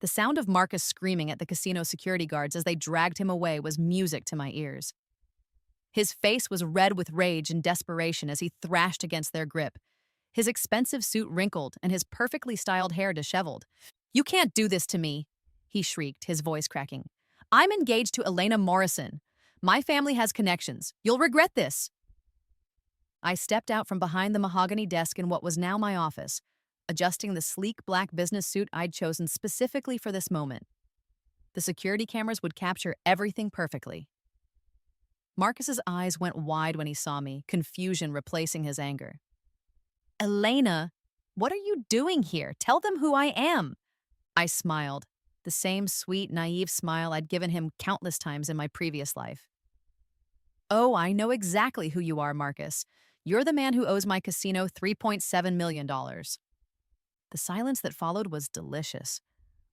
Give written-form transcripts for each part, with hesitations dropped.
The sound of Marcus screaming at the casino security guards as they dragged him away was music to my ears. His face was red with rage and desperation as he thrashed against their grip. His expensive suit wrinkled and his perfectly styled hair disheveled. "You can't do this to me," he shrieked, his voice cracking. "I'm engaged to Elena Morrison. My family has connections. You'll regret this." I stepped out from behind the mahogany desk in what was now my office, adjusting the sleek black business suit I'd chosen specifically for this moment. The security cameras would capture everything perfectly. Marcus's eyes went wide when he saw me, confusion replacing his anger. "Elena, what are you doing here? Tell them who I am." I smiled, the same sweet, naive smile I'd given him countless times in my previous life. "Oh, I know exactly who you are, Marcus. You're the man who owes my casino $3.7 million. The silence that followed was delicious.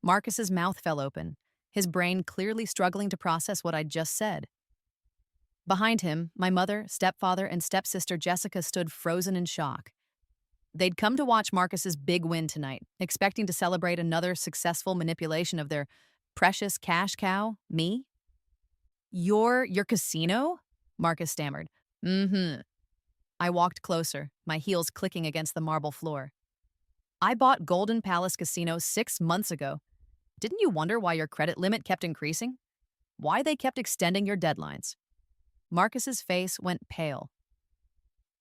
Marcus's mouth fell open, his brain clearly struggling to process what I'd just said. Behind him, my mother, stepfather, and stepsister Jessica stood frozen in shock. They'd come to watch Marcus's big win tonight, expecting to celebrate another successful manipulation of their precious cash cow, me. Your casino?" Marcus stammered. "Mm-hmm." I walked closer, my heels clicking against the marble floor. "I bought Golden Palace Casino 6 months ago. Didn't you wonder why your credit limit kept increasing? Why they kept extending your deadlines?" Marcus's face went pale.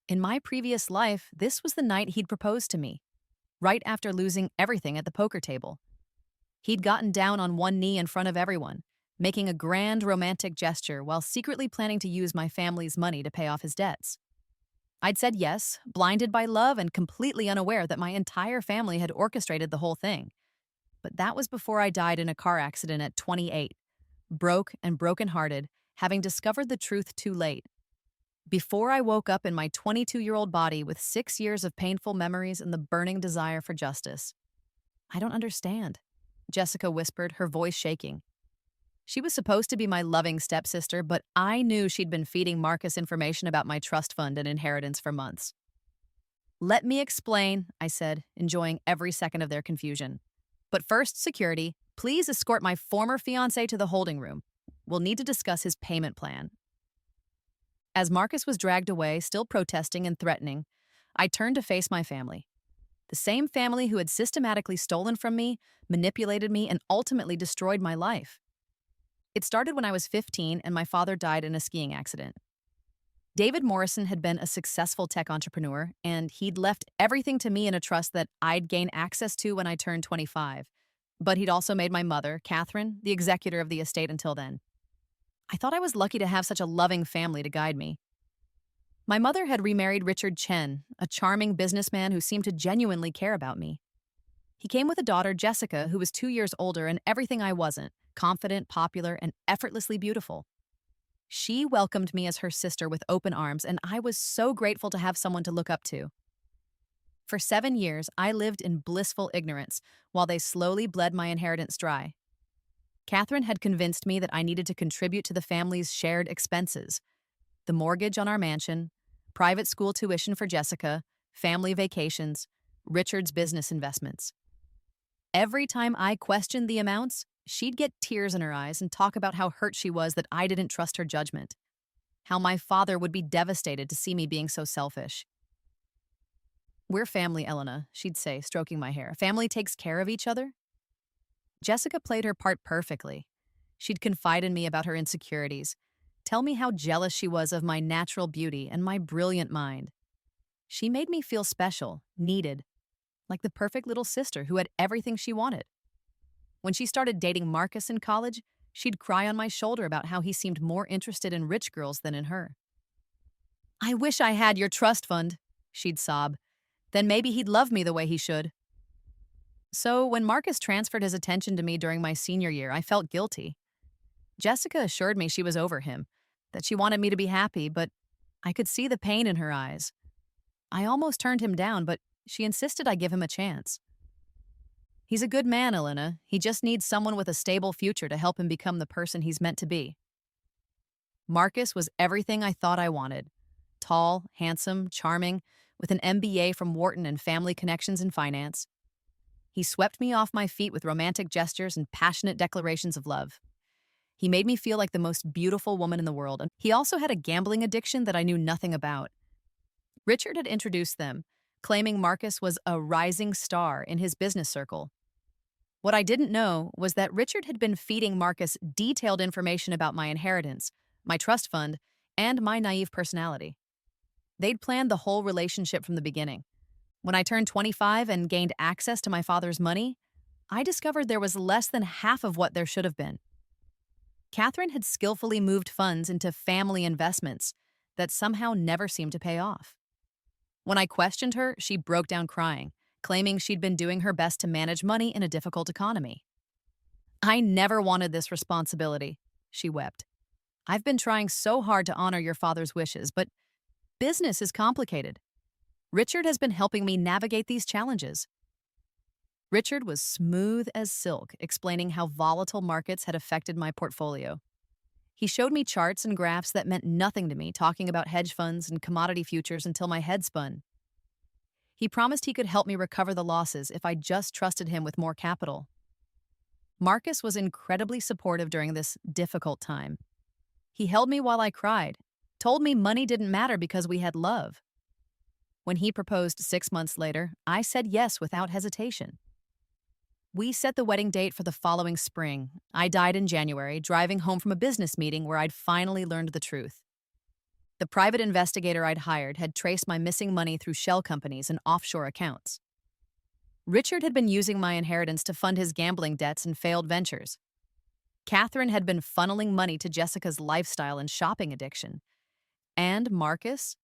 In my previous life, this was the night he'd proposed to me, right after losing everything at the poker table. He'd gotten down on one knee in front of everyone, making a grand romantic gesture while secretly planning to use my family's money to pay off his debts. I'd said yes, blinded by love and completely unaware that my entire family had orchestrated the whole thing. But that was before I died in a car accident at 28, broke and brokenhearted, having discovered the truth too late. Before I woke up in my 22-year-old body with 6 years of painful memories and the burning desire for justice. "I don't understand," Jessica whispered, her voice shaking. She was supposed to be my loving stepsister, but I knew she'd been feeding Marcus information about my trust fund and inheritance for months. "Let me explain," I said, enjoying every second of their confusion. "But first, security, please escort my former fiancé to the holding room. We'll need to discuss his payment plan." As Marcus was dragged away, still protesting and threatening, I turned to face my family. The same family who had systematically stolen from me, manipulated me, and ultimately destroyed my life. It started when I was 15 and my father died in a skiing accident. David Morrison had been a successful tech entrepreneur, and he'd left everything to me in a trust that I'd gain access to when I turned 25. But he'd also made my mother, Catherine, the executor of the estate until then. I thought I was lucky to have such a loving family to guide me. My mother had remarried Richard Chen, a charming businessman who seemed to genuinely care about me. He came with a daughter, Jessica, who was 2 years older and everything I wasn't, confident, popular, and effortlessly beautiful. She welcomed me as her sister with open arms, and I was so grateful to have someone to look up to. For 7 years, I lived in blissful ignorance while they slowly bled my inheritance dry. Catherine had convinced me that I needed to contribute to the family's shared expenses: the mortgage on our mansion, private school tuition for Jessica, family vacations, Richard's business investments. Every time I questioned the amounts, she'd get tears in her eyes and talk about how hurt she was that I didn't trust her judgment, how my father would be devastated to see me being so selfish. "We're family, Elena," she'd say, stroking my hair. "Family takes care of each other." Jessica played her part perfectly. She'd confide in me about her insecurities, tell me how jealous she was of my natural beauty and my brilliant mind. She made me feel special, needed, like the perfect little sister who had everything she wanted. When she started dating Marcus in college, she'd cry on my shoulder about how he seemed more interested in rich girls than in her. "I wish I had your trust fund," she'd sob. "Then maybe he'd love me the way he should." So when Marcus transferred his attention to me during my senior year, I felt guilty. Jessica assured me she was over him, that she wanted me to be happy, but I could see the pain in her eyes. I almost turned him down, but she insisted I give him a chance. "He's a good man, Elena. He just needs someone with a stable future to help him become the person he's meant to be." Marcus was everything I thought I wanted. Tall, handsome, charming, with an MBA from Wharton and family connections in finance. He swept me off my feet with romantic gestures and passionate declarations of love. He made me feel like the most beautiful woman in the world, and he also had a gambling addiction that I knew nothing about. Richard had introduced them, claiming Marcus was a rising star in his business circle. What I didn't know was that Richard had been feeding Marcus detailed information about my inheritance, my trust fund, and my naive personality. They'd planned the whole relationship from the beginning. When I turned 25 and gained access to my father's money, I discovered there was less than half of what there should have been. Catherine had skillfully moved funds into family investments that somehow never seemed to pay off. When I questioned her, she broke down crying, claiming she'd been doing her best to manage money in a difficult economy. "I never wanted this responsibility," she wept. "I've been trying so hard to honor your father's wishes, but business is complicated. Richard has been helping me navigate these challenges." Richard was smooth as silk, explaining how volatile markets had affected my portfolio. He showed me charts and graphs that meant nothing to me, talking about hedge funds and commodity futures until my head spun. He promised he could help me recover the losses if I just trusted him with more capital. Marcus was incredibly supportive during this difficult time. He held me while I cried, told me money didn't matter because we had love. When he proposed 6 months later, I said yes without hesitation. We set the wedding date for the following spring. I died in January, driving home from a business meeting where I'd finally learned the truth. The private investigator I'd hired had traced my missing money through shell companies and offshore accounts. Richard had been using my inheritance to fund his gambling debts and failed ventures. Catherine had been funneling money to Jessica's lifestyle and shopping addiction. And Marcus?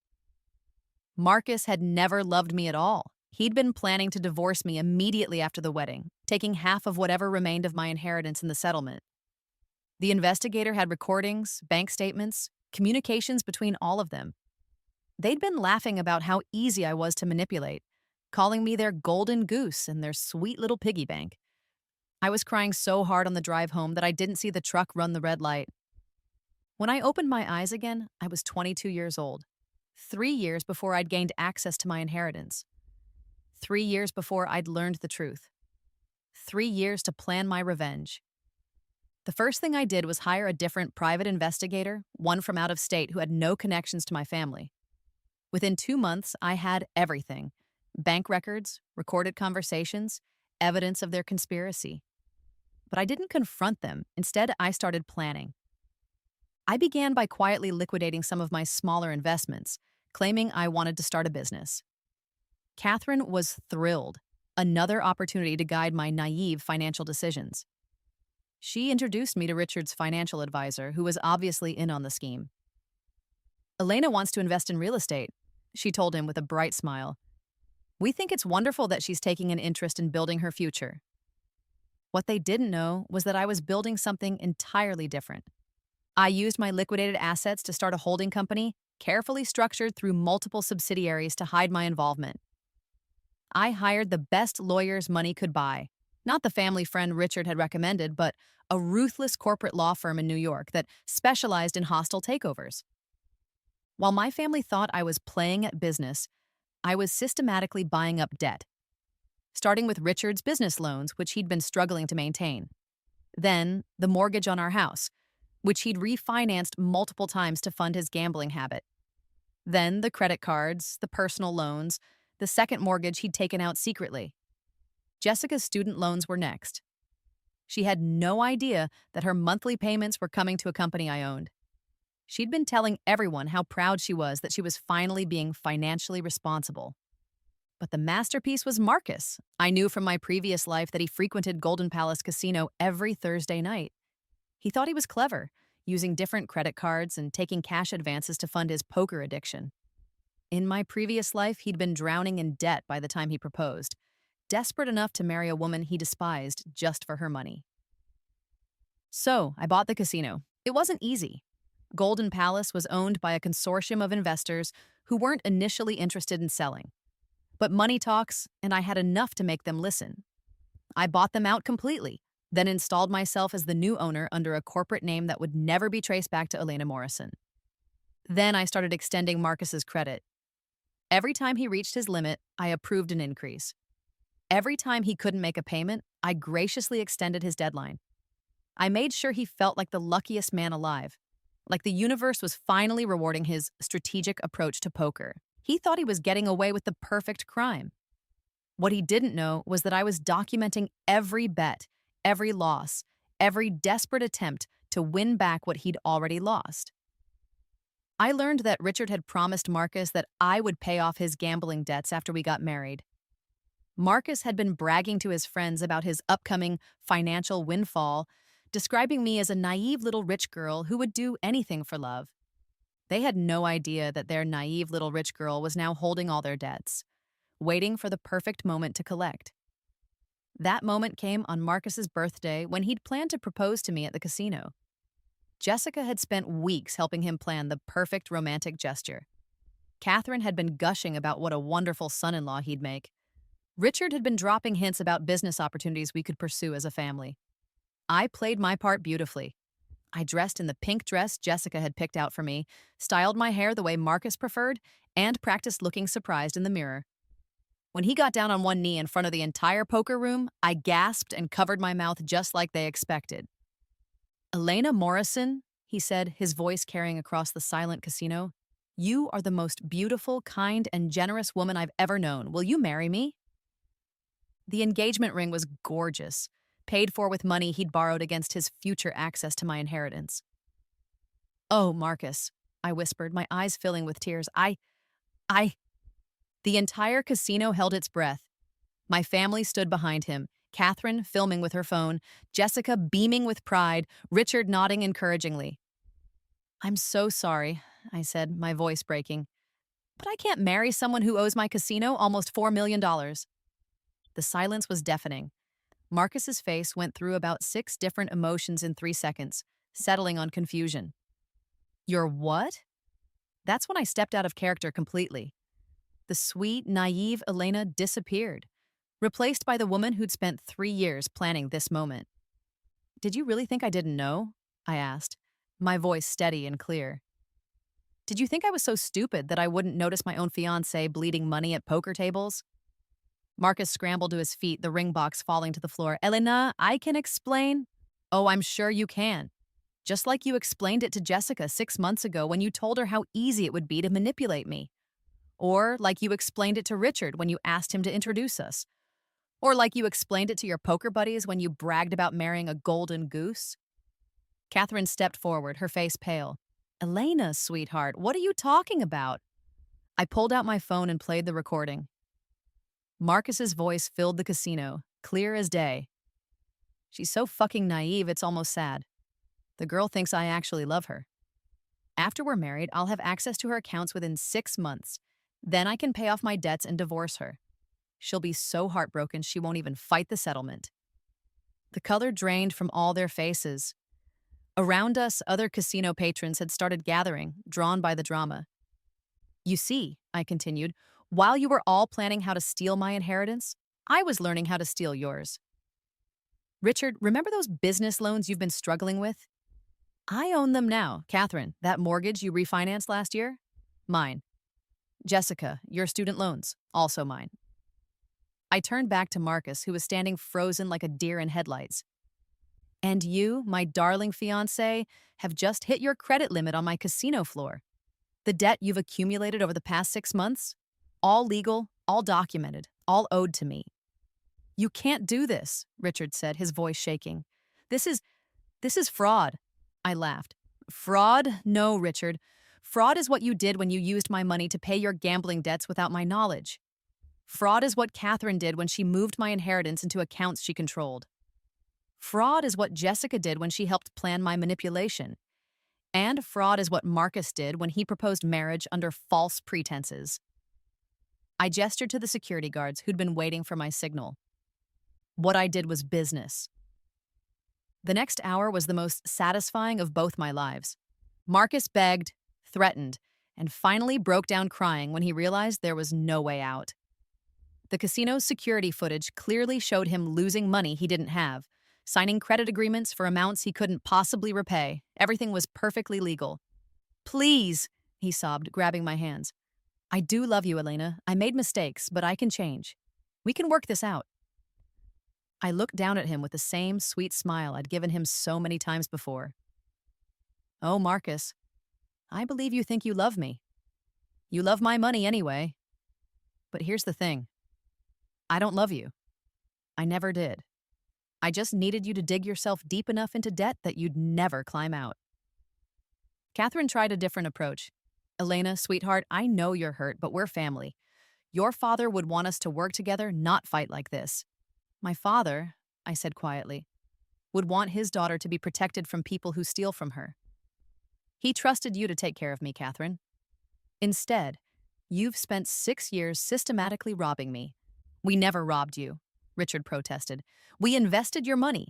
Marcus had never loved me at all. He'd been planning to divorce me immediately after the wedding, taking half of whatever remained of my inheritance in the settlement. The investigator had recordings, bank statements, communications between all of them. They'd been laughing about how easy I was to manipulate, calling me their golden goose and their sweet little piggy bank. I was crying so hard on the drive home that I didn't see the truck run the red light. When I opened my eyes again, I was 22 years old, 3 years before I'd gained access to my inheritance. 3 years before I'd learned the truth. 3 years to plan my revenge. The first thing I did was hire a different private investigator, one from out of state who had no connections to my family. Within 2 months, I had everything: bank records, recorded conversations, evidence of their conspiracy. But I didn't confront them. Instead, I started planning. I began by quietly liquidating some of my smaller investments, claiming I wanted to start a business. Catherine was thrilled. Another opportunity to guide my naive financial decisions. She introduced me to Richard's financial advisor, who was obviously in on the scheme. "Elena wants to invest in real estate," she told him with a bright smile. "We think it's wonderful that she's taking an interest in building her future." What they didn't know was that I was building something entirely different. I used my liquidated assets to start a holding company, carefully structured through multiple subsidiaries to hide my involvement. I hired the best lawyers money could buy, not the family friend Richard had recommended, but a ruthless corporate law firm in New York that specialized in hostile takeovers. While my family thought I was playing at business, I was systematically buying up debt, starting with Richard's business loans, which he'd been struggling to maintain. Then, the mortgage on our house, which he'd refinanced multiple times to fund his gambling habit. Then, the credit cards, the personal loans, the second mortgage he'd taken out secretly. Jessica's student loans were next. She had no idea that her monthly payments were coming to a company I owned. She'd been telling everyone how proud she was that she was finally being financially responsible. But the masterpiece was Marcus. I knew from my previous life that he frequented Golden Palace Casino every Thursday night. He thought he was clever, using different credit cards and taking cash advances to fund his poker addiction. In my previous life, he'd been drowning in debt by the time he proposed, desperate enough to marry a woman he despised just for her money. So, I bought the casino. It wasn't easy. Golden Palace was owned by a consortium of investors who weren't initially interested in selling. But money talks, and I had enough to make them listen. I bought them out completely, then installed myself as the new owner under a corporate name that would never be traced back to Elena Morrison. Then I started extending Marcus's credit. Every time he reached his limit, I approved an increase. Every time he couldn't make a payment, I graciously extended his deadline. I made sure he felt like the luckiest man alive, like the universe was finally rewarding his strategic approach to poker. He thought he was getting away with the perfect crime. What he didn't know was that I was documenting every bet, every loss, every desperate attempt to win back what he'd already lost. I learned that Richard had promised Marcus that I would pay off his gambling debts after we got married. Marcus had been bragging to his friends about his upcoming financial windfall, describing me as a naive little rich girl who would do anything for love. They had no idea that their naive little rich girl was now holding all their debts, waiting for the perfect moment to collect. That moment came on Marcus's birthday when he'd planned to propose to me at the casino. Jessica had spent weeks helping him plan the perfect romantic gesture. Catherine had been gushing about what a wonderful son-in-law he'd make. Richard had been dropping hints about business opportunities we could pursue as a family. I played my part beautifully. I dressed in the pink dress Jessica had picked out for me, styled my hair the way Marcus preferred, and practiced looking surprised in the mirror. When he got down on one knee in front of the entire poker room, I gasped and covered my mouth just like they expected. "Elena Morrison," he said, his voice carrying across the silent casino, "you are the most beautiful, kind, and generous woman I've ever known. Will you marry me?" The engagement ring was gorgeous, paid for with money he'd borrowed against his future access to my inheritance. "Oh, Marcus," I whispered, my eyes filling with tears. I. The entire casino held its breath. My family stood behind him, Catherine filming with her phone, Jessica beaming with pride, Richard nodding encouragingly. "I'm so sorry," I said, my voice breaking. "But I can't marry someone who owes my casino almost $4 million. The silence was deafening. Marcus's face went through about 6 different emotions in 3 seconds, settling on confusion. "You're what?" That's when I stepped out of character completely. The sweet, naive Elena disappeared, replaced by the woman who'd spent 3 years planning this moment. "Did you really think I didn't know?" I asked, my voice steady and clear. "Did you think I was so stupid that I wouldn't notice my own fiancé bleeding money at poker tables?" Marcus scrambled to his feet, the ring box falling to the floor. "Elena, I can explain." "Oh, I'm sure you can. Just like you explained it to Jessica 6 months ago when you told her how easy it would be to manipulate me. Or like you explained it to Richard when you asked him to introduce us. Or like you explained it to your poker buddies when you bragged about marrying a golden goose." Catherine stepped forward, her face pale. "Elena, sweetheart, what are you talking about?" I pulled out my phone and played the recording. Marcus's voice filled the casino, clear as day. "She's so fucking naive, it's almost sad. The girl thinks I actually love her. After we're married, I'll have access to her accounts within 6 months. Then I can pay off my debts and divorce her. She'll be so heartbroken she won't even fight the settlement." The color drained from all their faces. Around us, other casino patrons had started gathering, drawn by the drama. "You see," I continued, "while you were all planning how to steal my inheritance, I was learning how to steal yours. Richard, remember those business loans you've been struggling with? I own them now. Catherine, that mortgage you refinanced last year? Mine. Jessica, your student loans, also mine." I turned back to Marcus, who was standing frozen like a deer in headlights. "And you, my darling fiancé, have just hit your credit limit on my casino floor. The debt you've accumulated over the past 6 months? All legal, all documented, all owed to me." "You can't do this," Richard said, his voice shaking. This is fraud." I laughed. "Fraud? No, Richard. Fraud is what you did when you used my money to pay your gambling debts without my knowledge. Fraud is what Catherine did when she moved my inheritance into accounts she controlled. Fraud is what Jessica did when she helped plan my manipulation. And fraud is what Marcus did when he proposed marriage under false pretenses." I gestured to the security guards who'd been waiting for my signal. What I did was business. The next hour was the most satisfying of both my lives. Marcus begged, threatened, and finally broke down crying when he realized there was no way out. The casino's security footage clearly showed him losing money he didn't have, signing credit agreements for amounts he couldn't possibly repay. Everything was perfectly legal. "Please," he sobbed, grabbing my hands. "I do love you, Elena. I made mistakes, but I can change. We can work this out." I looked down at him with the same sweet smile I'd given him so many times before. Oh, Marcus, I believe you think you love me. You love my money anyway. But here's the thing. I don't love you. I never did. I just needed you to dig yourself deep enough into debt that you'd never climb out. Catherine tried a different approach. Elena, sweetheart, I know you're hurt, but we're family. Your father would want us to work together, not fight like this. My father, I said quietly, would want his daughter to be protected from people who steal from her. He trusted you to take care of me, Catherine. Instead, you've spent 6 years systematically robbing me. We never robbed you, Richard protested. We invested your money.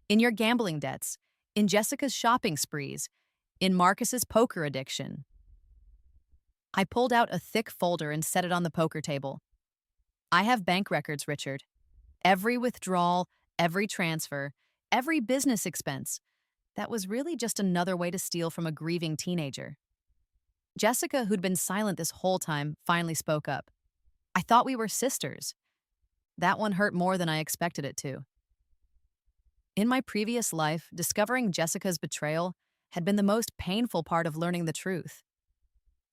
In your gambling debts, in Jessica's shopping sprees, in Marcus's poker addiction. I pulled out a thick folder and set it on the poker table. I have bank records, Richard. Every withdrawal, every transfer, every business expense. That was really just another way to steal from a grieving teenager. Jessica, who'd been silent this whole time, finally spoke up. I thought we were sisters. That one hurt more than I expected it to. In my previous life, discovering Jessica's betrayal had been the most painful part of learning the truth.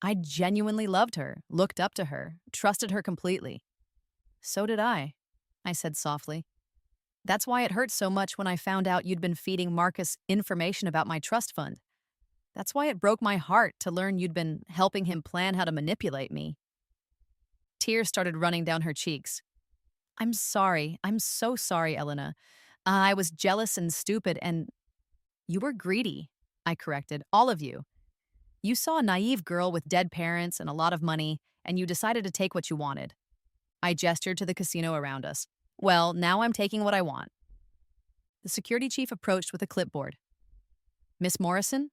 I genuinely loved her, looked up to her, trusted her completely. So did I said softly. That's why it hurt so much when I found out you'd been feeding Marcus information about my trust fund. That's why it broke my heart to learn you'd been helping him plan how to manipulate me. Tears started running down her cheeks. I'm sorry. I'm so sorry, Elena. I was jealous and stupid, and you were greedy, I corrected. All of you. You saw a naive girl with dead parents and a lot of money, and you decided to take what you wanted. I gestured to the casino around us. Well, now I'm taking what I want. The security chief approached with a clipboard. Miss Morrison,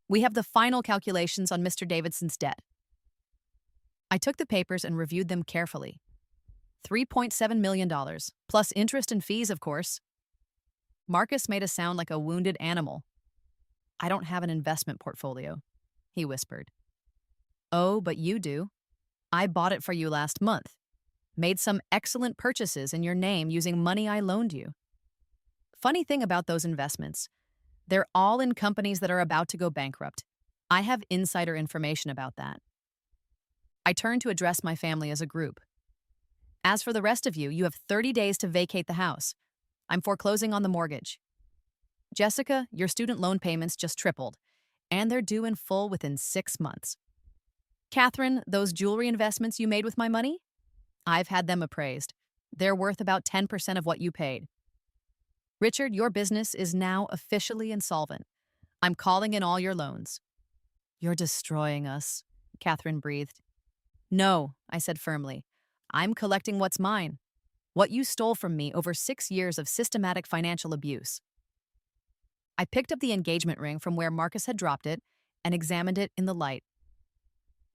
we have the final calculations on Mr. Davidson's debt. I took the papers and reviewed them carefully. $3.7 million, plus interest and fees, of course. Marcus made a sound like a wounded animal. I don't have an investment portfolio, he whispered. Oh, but you do. I bought it for you last month. Made some excellent purchases in your name using money I loaned you. Funny thing about those investments, they're all in companies that are about to go bankrupt. I have insider information about that. I turned to address my family as a group. As for the rest of you, you have 30 days to vacate the house. I'm foreclosing on the mortgage. Jessica, your student loan payments just tripled, and they're due in full within 6 months. Catherine, those jewelry investments you made with my money? I've had them appraised. They're worth about 10% of what you paid. Richard, your business is now officially insolvent. I'm calling in all your loans. You're destroying us, Catherine breathed. No, I said firmly. I'm collecting what's mine. What you stole from me over 6 years of systematic financial abuse. I picked up the engagement ring from where Marcus had dropped it and examined it in the light.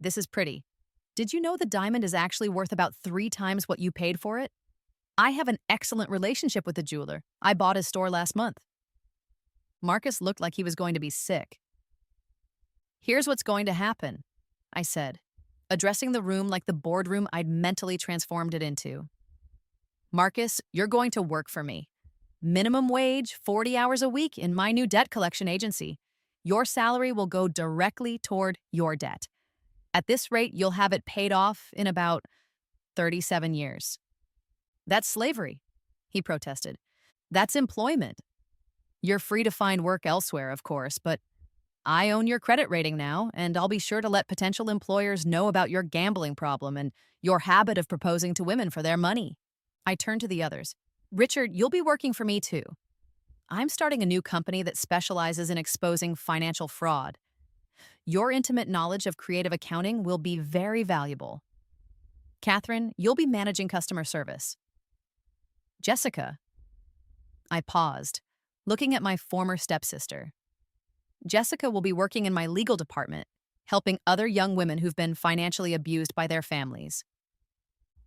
This is pretty. Did you know the diamond is actually worth about 3 times what you paid for it? I have an excellent relationship with the jeweler. I bought his store last month. Marcus looked like he was going to be sick. Here's what's going to happen, I said, addressing the room like the boardroom I'd mentally transformed it into. Marcus, you're going to work for me. Minimum wage, 40 hours a week in my new debt collection agency. Your salary will go directly toward your debt. At this rate, you'll have it paid off in about 37 years. That's slavery, he protested. That's employment. You're free to find work elsewhere, of course, but I own your credit rating now, and I'll be sure to let potential employers know about your gambling problem and your habit of proposing to women for their money. I turned to the others. Richard, you'll be working for me too. I'm starting a new company that specializes in exposing financial fraud. Your intimate knowledge of creative accounting will be very valuable. Catherine, you'll be managing customer service. Jessica. I paused, looking at my former stepsister. Jessica will be working in my legal department, helping other young women who've been financially abused by their families.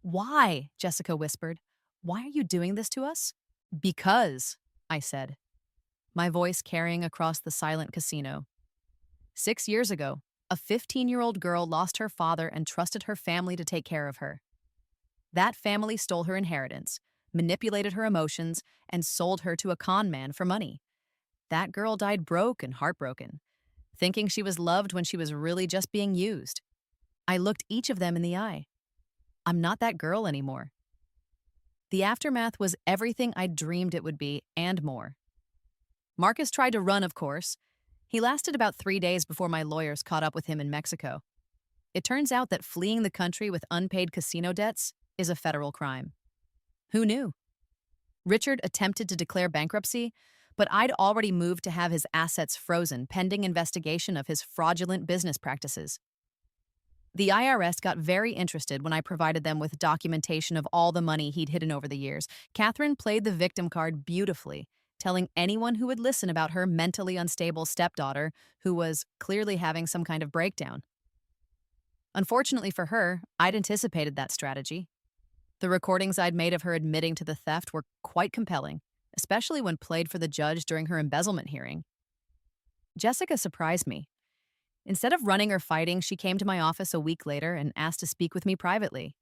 Why? Jessica whispered. Why are you doing this to us? Because, I said, my voice carrying across the silent casino. 6 years ago, a 15-year-old girl lost her father and trusted her family to take care of her. That family stole her inheritance, manipulated her emotions, and sold her to a con man for money. That girl died broke and heartbroken, thinking she was loved when she was really just being used. I looked each of them in the eye. I'm not that girl anymore. The aftermath was everything I dreamed it would be and more. Marcus tried to run, of course. He lasted about 3 days before my lawyers caught up with him in Mexico. It turns out that fleeing the country with unpaid casino debts is a federal crime. Who knew? Richard attempted to declare bankruptcy, but I'd already moved to have his assets frozen pending investigation of his fraudulent business practices. The IRS got very interested when I provided them with documentation of all the money he'd hidden over the years. Catherine played the victim card beautifully, telling anyone who would listen about her mentally unstable stepdaughter who was clearly having some kind of breakdown. Unfortunately for her, I'd anticipated that strategy. The recordings I'd made of her admitting to the theft were quite compelling, especially when played for the judge during her embezzlement hearing. Jessica surprised me. Instead of running or fighting, she came to my office a week later and asked to speak with me privately.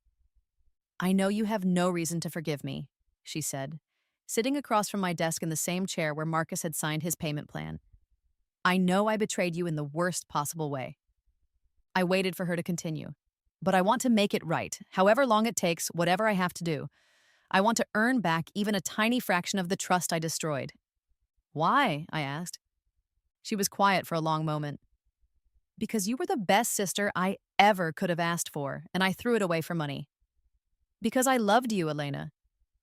"I know you have no reason to forgive me," she said, sitting across from my desk in the same chair where Marcus had signed his payment plan. "I know I betrayed you in the worst possible way." I waited for her to continue. "But I want to make it right, however long it takes, whatever I have to do. I want to earn back even a tiny fraction of the trust I destroyed." "Why?" I asked. She was quiet for a long moment. "Because you were the best sister I ever could have asked for, and I threw it away for money. Because I loved you, Elena,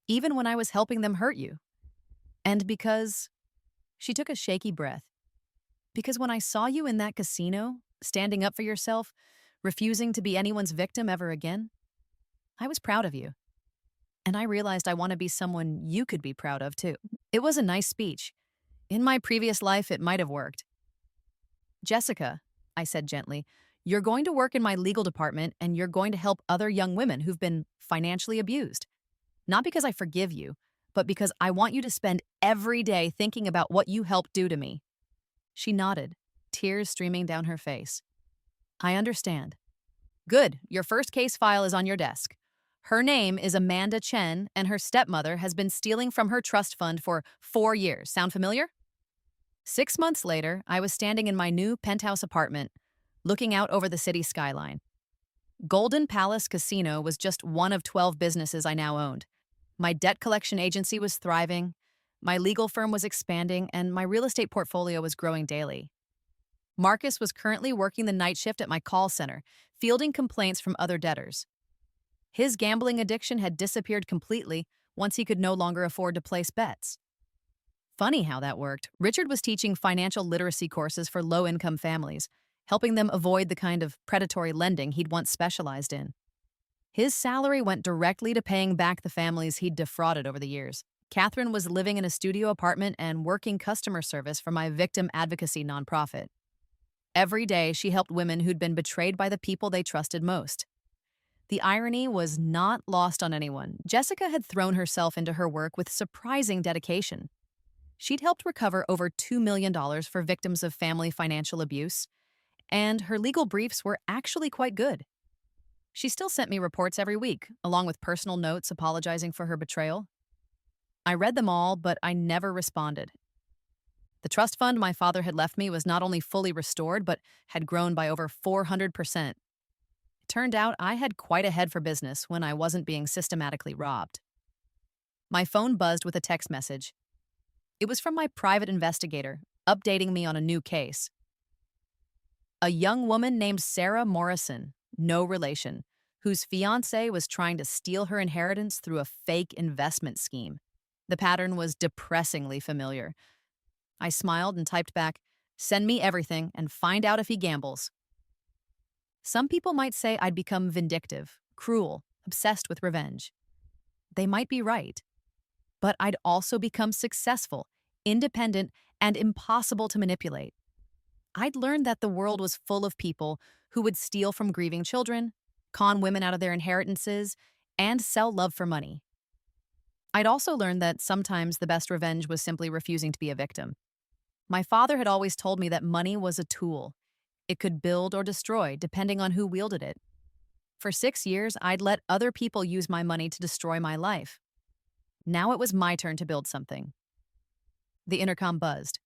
even when I was helping them hurt you. And because—" She took a shaky breath. "Because when I saw you in that casino, standing up for yourself, refusing to be anyone's victim ever again, I was proud of you. And I realized I want to be someone you could be proud of, too." It was a nice speech. In my previous life, it might have worked. "Jessica," I said gently, "you're going to work in my legal department and you're going to help other young women who've been financially abused. Not because I forgive you, but because I want you to spend every day thinking about what you helped do to me." She nodded, tears streaming down her face. "I understand." "Good. Your first case file is on your desk. Her name is Amanda Chen, and her stepmother has been stealing from her trust fund for 4 years. Sound familiar?" 6 months later, I was standing in my new penthouse apartment, looking out over the city skyline. Golden Palace Casino was just one of 12 businesses I now owned. My debt collection agency was thriving, my legal firm was expanding, and my real estate portfolio was growing daily. Marcus was currently working the night shift at my call center, fielding complaints from other debtors. His gambling addiction had disappeared completely once he could no longer afford to place bets. Funny how that worked. Richard was teaching financial literacy courses for low-income families, helping them avoid the kind of predatory lending he'd once specialized in. His salary went directly to paying back the families he'd defrauded over the years. Catherine was living in a studio apartment and working customer service for my victim advocacy nonprofit. Every day, she helped women who'd been betrayed by the people they trusted most. The irony was not lost on anyone. Jessica had thrown herself into her work with surprising dedication. She'd helped recover over $2 million for victims of family financial abuse, and her legal briefs were actually quite good. She still sent me reports every week, along with personal notes apologizing for her betrayal. I read them all, but I never responded. The trust fund my father had left me was not only fully restored, but had grown by over 400%. It turned out I had quite a head for business when I wasn't being systematically robbed. My phone buzzed with a text message. It was from my private investigator, updating me on a new case. A young woman named Sarah Morrison, no relation, whose fiancé was trying to steal her inheritance through a fake investment scheme. The pattern was depressingly familiar. I smiled and typed back, "Send me everything and find out if he gambles." Some people might say I'd become vindictive, cruel, obsessed with revenge. They might be right. But I'd also become successful, independent, and impossible to manipulate. I'd learned that the world was full of people who would steal from grieving children, con women out of their inheritances, and sell love for money. I'd also learned that sometimes the best revenge was simply refusing to be a victim. My father had always told me that money was a tool. It could build or destroy, depending on who wielded it. For 6 years, I'd let other people use my money to destroy my life. Now it was my turn to build something. The intercom buzzed.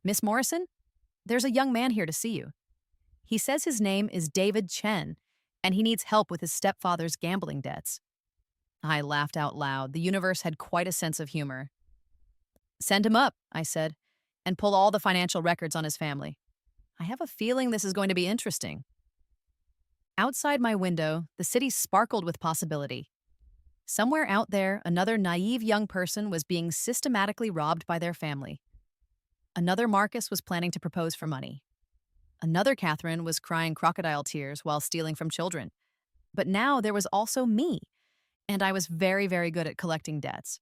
Miss Morrison? There's a young man here to see you. He says his name is David Chen, and he needs help with his stepfather's gambling debts. I laughed out loud. The universe had quite a sense of humor. Send him up, I said, and pull all the financial records on his family. I have a feeling this is going to be interesting. Outside my window, the city sparkled with possibility. Somewhere out there, another naive young person was being systematically robbed by their family. Another Marcus was planning to propose for money. Another Catherine was crying crocodile tears while stealing from children. But now there was also me, and I was very, very good at collecting debts.